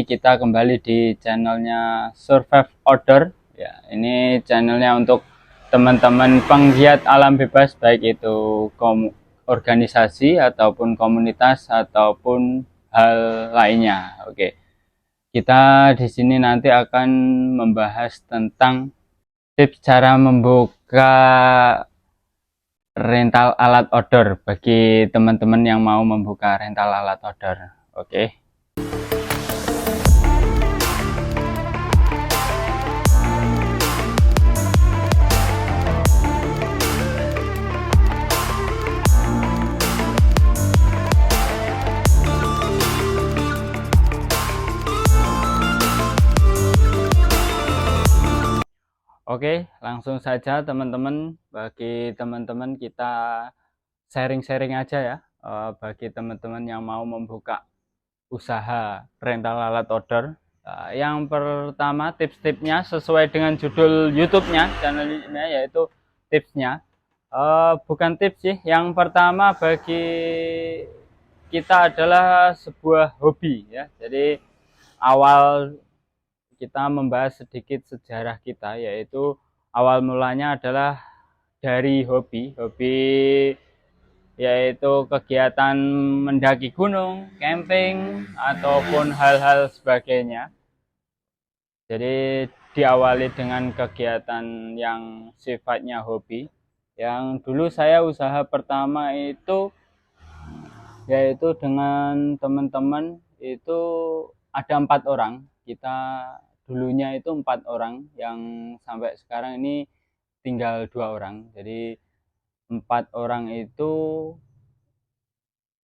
Kita kembali di channelnya Survive Outdoor ya. Ini channelnya untuk teman-teman penggiat alam bebas, baik itu organisasi ataupun komunitas ataupun hal lainnya. Oke, kita di sini nanti akan membahas tentang tips cara membuka rental alat outdoor bagi teman-teman yang mau membuka rental alat outdoor. Oke. Oke, langsung saja teman-teman. Bagi teman-teman kita sharing-sharing aja ya. Bagi teman-teman yang mau membuka usaha rental alat outdoor. Yang pertama tips-tipsnya sesuai dengan judul YouTube-nya, channelnya yaitu tipsnya. Bukan tips sih. Yang pertama bagi kita adalah sebuah hobi ya. Jadi awal kita membahas sedikit sejarah kita, yaitu awal mulanya adalah dari hobi yaitu kegiatan mendaki gunung, camping, ataupun hal-hal sebagainya. Jadi diawali dengan kegiatan yang sifatnya hobi. Yang dulu saya usaha pertama itu yaitu dengan teman-teman itu ada 4 orang. Kita dulunya itu 4 orang, yang sampai sekarang ini tinggal 2 orang. Jadi 4 orang itu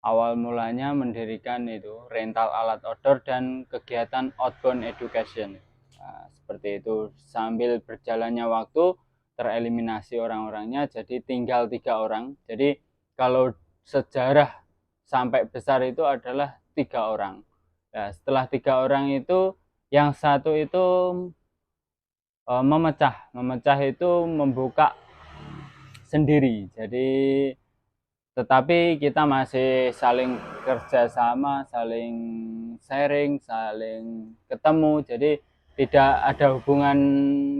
awal mulanya mendirikan itu rental alat outdoor dan kegiatan outbound education. Seperti itu, sambil berjalannya waktu tereliminasi orang-orangnya, jadi tinggal 3 orang. Jadi kalau sejarah sampai besar itu adalah 3 orang. Ya, setelah 3 orang itu, yang satu itu memecah itu membuka sendiri. Jadi tetapi kita masih saling kerjasama, saling sharing, saling ketemu. Jadi tidak ada hubungan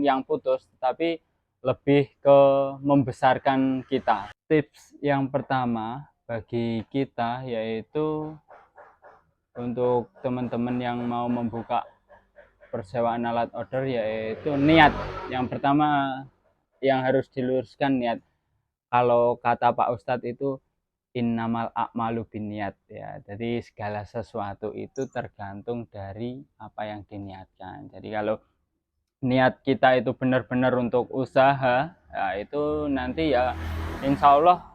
yang putus, tapi lebih ke membesarkan kita. Tips yang pertama bagi kita yaitu untuk teman-teman yang mau membuka persewaan alat outdoor, yaitu niat. Yang pertama yang harus diluruskan niat. Kalau kata Pak Ustadz itu innamal a'malu binniyat ya. Jadi segala sesuatu itu tergantung dari apa yang diniatkan. Jadi kalau niat kita itu benar-benar untuk usaha, ya itu nanti ya insya Allah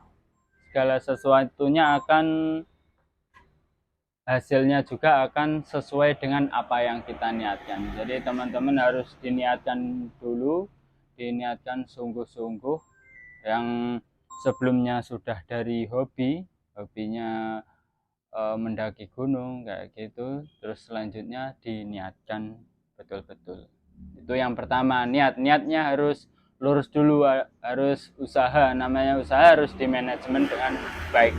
segala sesuatunya akan, hasilnya juga akan sesuai dengan apa yang kita niatkan. Jadi teman-teman harus diniatkan dulu, diniatkan sungguh-sungguh. Yang sebelumnya sudah dari hobinya mendaki gunung kayak gitu, terus selanjutnya diniatkan betul-betul. Itu yang pertama, niatnya harus lurus dulu, harus usaha, namanya usaha harus dimanajemen dengan baik.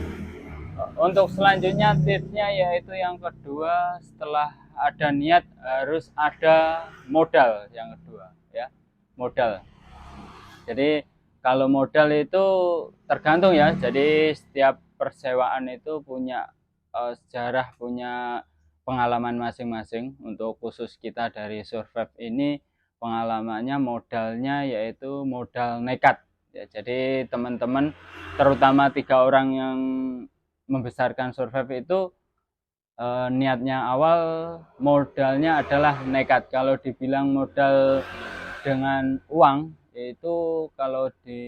Untuk selanjutnya tipsnya yaitu yang kedua, setelah ada niat harus ada modal. Yang kedua ya, modal. Jadi kalau modal itu tergantung ya. Jadi setiap persewaan itu punya sejarah, punya pengalaman masing-masing. Untuk khusus kita dari Survive ini, pengalamannya modalnya yaitu modal nekat ya. Jadi teman-teman, terutama 3 orang yang membesarkan Survive itu, niatnya awal modalnya adalah nekat. Kalau dibilang modal dengan uang itu, kalau di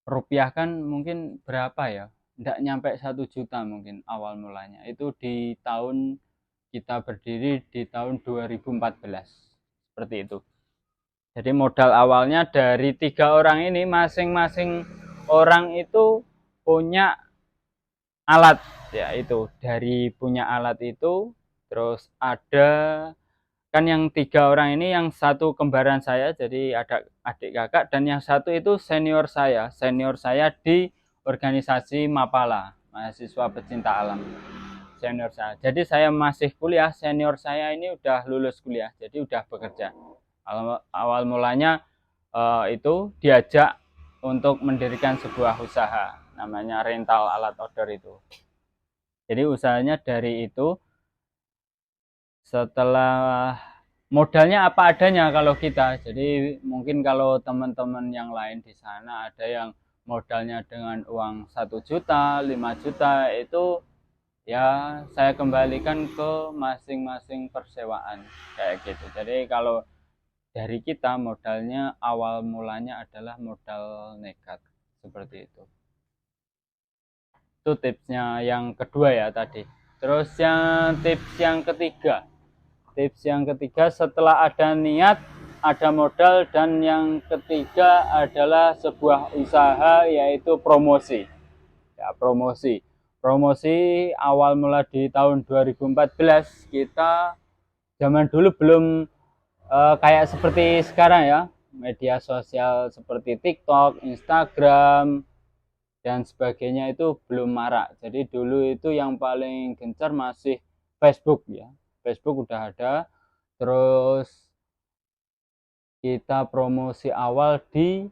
rupiahkan mungkin berapa ya, tidak nyampe 1 juta mungkin awal mulanya. Itu di tahun kita berdiri di tahun 2014 seperti itu. Jadi modal awalnya dari 3 orang ini, masing-masing orang itu punya alat ya. Itu dari punya alat itu, terus ada kan yang 3 orang ini, yang satu kembaran saya, jadi ada adik kakak, dan yang satu itu senior saya di organisasi Mapala, mahasiswa pecinta alam. senior saya. Jadi saya masih kuliah, senior saya ini udah lulus kuliah, jadi udah bekerja. Awal mulanya itu diajak untuk mendirikan sebuah usaha, namanya rental alat outdoor itu. Jadi usahanya dari itu, setelah modalnya apa adanya kalau kita. Jadi mungkin kalau teman-teman yang lain di sana ada yang modalnya dengan uang 1 juta, 5 juta, itu ya saya kembalikan ke masing-masing persewaan kayak gitu. Jadi kalau dari kita modalnya awal mulanya adalah modal nekat seperti itu. Itu tipsnya yang kedua ya tadi. Terus tips yang ketiga. Tips yang ketiga, setelah ada niat, ada modal, dan yang ketiga adalah sebuah usaha, yaitu promosi. Ya, promosi. Promosi awal mula di tahun 2014, kita zaman dulu belum kayak seperti sekarang ya. Media sosial seperti TikTok, Instagram, dan sebagainya itu belum marak. Jadi dulu itu yang paling gencar masih Facebook ya. Facebook udah ada. Terus kita promosi awal di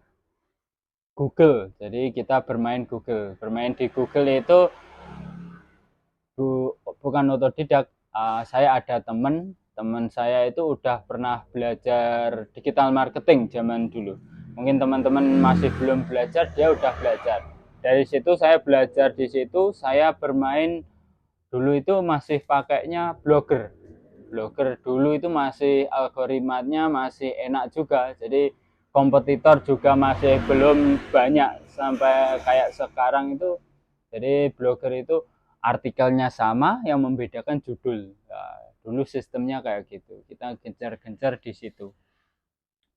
Google. Jadi kita bermain Google. Bermain di Google itu bukan otodidak. Saya ada teman saya itu udah pernah belajar digital marketing zaman dulu. Mungkin teman-teman masih belum belajar, dia udah belajar. Dari situ saya belajar, di situ saya bermain. Dulu itu masih pakainya Blogger dulu itu masih algoritmanya masih enak juga, jadi kompetitor juga masih belum banyak sampai kayak sekarang itu. Jadi Blogger itu artikelnya sama, yang membedakan judul. Nah, dulu sistemnya kayak gitu, kita gencar-gencar di situ,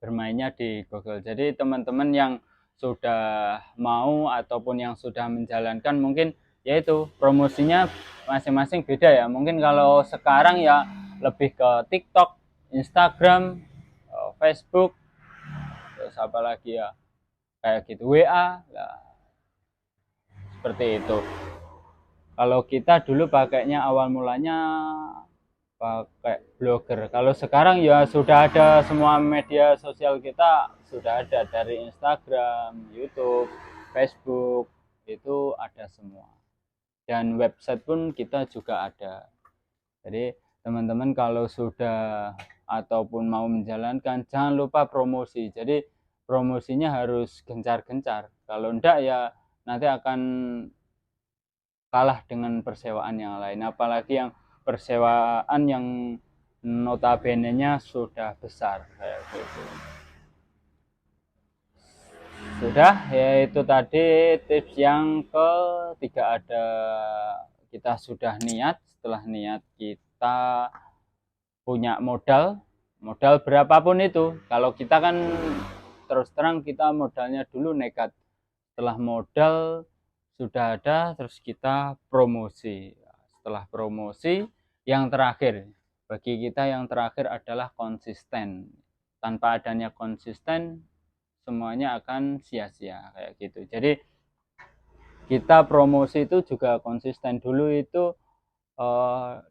bermainnya di Google. Jadi teman-teman yang sudah mau ataupun yang sudah menjalankan, mungkin yaitu promosinya masing-masing beda ya. Mungkin kalau sekarang ya lebih ke TikTok, Instagram, Facebook, terus apa lagi ya, kayak gitu, WA lah, seperti itu. Kalau kita dulu pakainya awal mulanya pakai Blogger. Kalau sekarang ya sudah ada, semua media sosial kita sudah ada, dari Instagram, YouTube, Facebook, itu ada semua. Dan website pun kita juga ada. Jadi teman-teman kalau sudah ataupun mau menjalankan, jangan lupa promosi. Jadi promosinya harus gencar-gencar. Kalau enggak ya nanti akan kalah dengan persewaan yang lain. Apalagi yang persewaan yang notabene-nya sudah besar kayak gitu. Sudah, yaitu tadi tips yang ketiga. Ada, kita sudah niat, setelah niat kita punya modal berapapun itu. Kalau kita kan terus terang, kita modalnya dulu nekat. Setelah modal sudah ada, terus kita promosi. Setelah promosi, yang terakhir bagi kita, yang terakhir adalah konsisten. Tanpa adanya konsisten, semuanya akan sia-sia kayak gitu. Jadi kita promosi itu juga konsisten. Dulu itu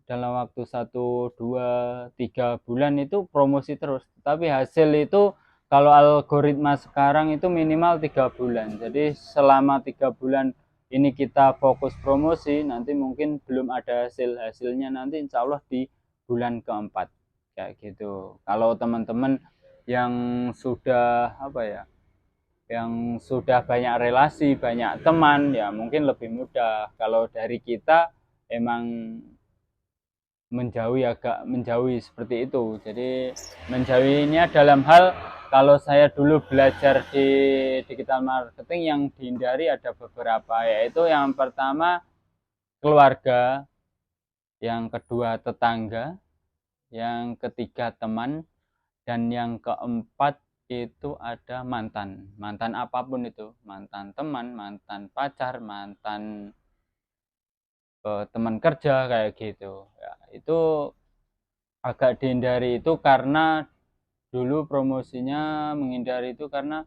dalam waktu 1, 2, 3 bulan itu promosi terus, tapi hasil itu kalau algoritma sekarang itu minimal 3 bulan. Jadi selama 3 bulan ini kita fokus promosi, nanti mungkin belum ada hasilnya nanti insya Allah di bulan keempat kayak gitu. Kalau teman-teman yang sudah yang sudah banyak relasi, banyak teman, ya mungkin lebih mudah. Kalau dari kita emang agak menjauhi seperti itu. Jadi menjauhinya dalam hal, kalau saya dulu belajar di digital marketing, yang dihindari ada beberapa, yaitu yang pertama keluarga, yang kedua tetangga, yang ketiga teman, dan yang keempat itu ada mantan apapun itu, mantan teman, mantan pacar, mantan teman kerja kayak gitu ya. Itu agak dihindari, itu karena dulu promosinya menghindari itu karena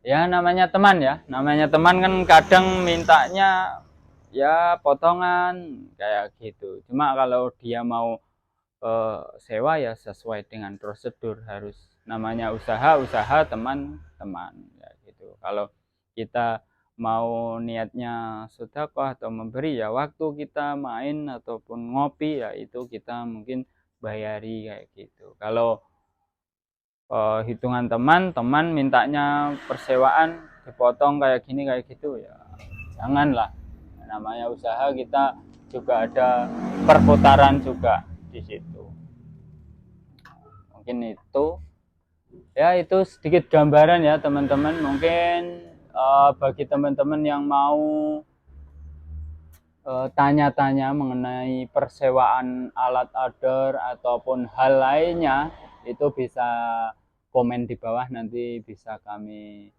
ya namanya teman kan kadang mintanya ya potongan kayak gitu. Cuma kalau dia mau sewa ya sesuai dengan prosedur, harus namanya usaha teman-teman ya gitu. Kalau kita mau niatnya sedekah atau memberi ya waktu kita main ataupun ngopi ya itu kita mungkin bayari kayak gitu. Kalau hitungan teman mintanya persewaan dipotong kayak gini kayak gitu ya janganlah, namanya usaha kita juga ada perputaran juga di situ. Mungkin itu ya, itu sedikit gambaran ya teman-teman. Mungkin bagi teman-teman yang mau tanya-tanya mengenai persewaan alat outdoor ataupun hal lainnya, itu bisa komen di bawah, nanti bisa kami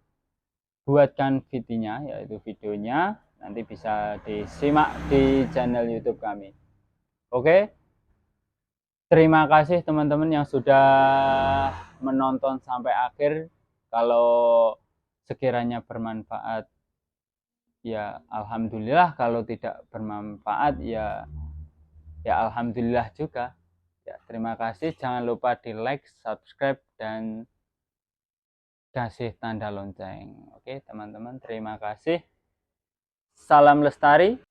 buatkan videonya, yaitu videonya nanti bisa disimak di channel YouTube kami. Oke, terima kasih teman-teman yang sudah menonton sampai akhir. Kalau sekiranya bermanfaat ya alhamdulillah, kalau tidak bermanfaat ya alhamdulillah juga. Ya, terima kasih. Jangan lupa di like, subscribe, dan kasih tanda lonceng. Oke, teman-teman, terima kasih. Salam lestari.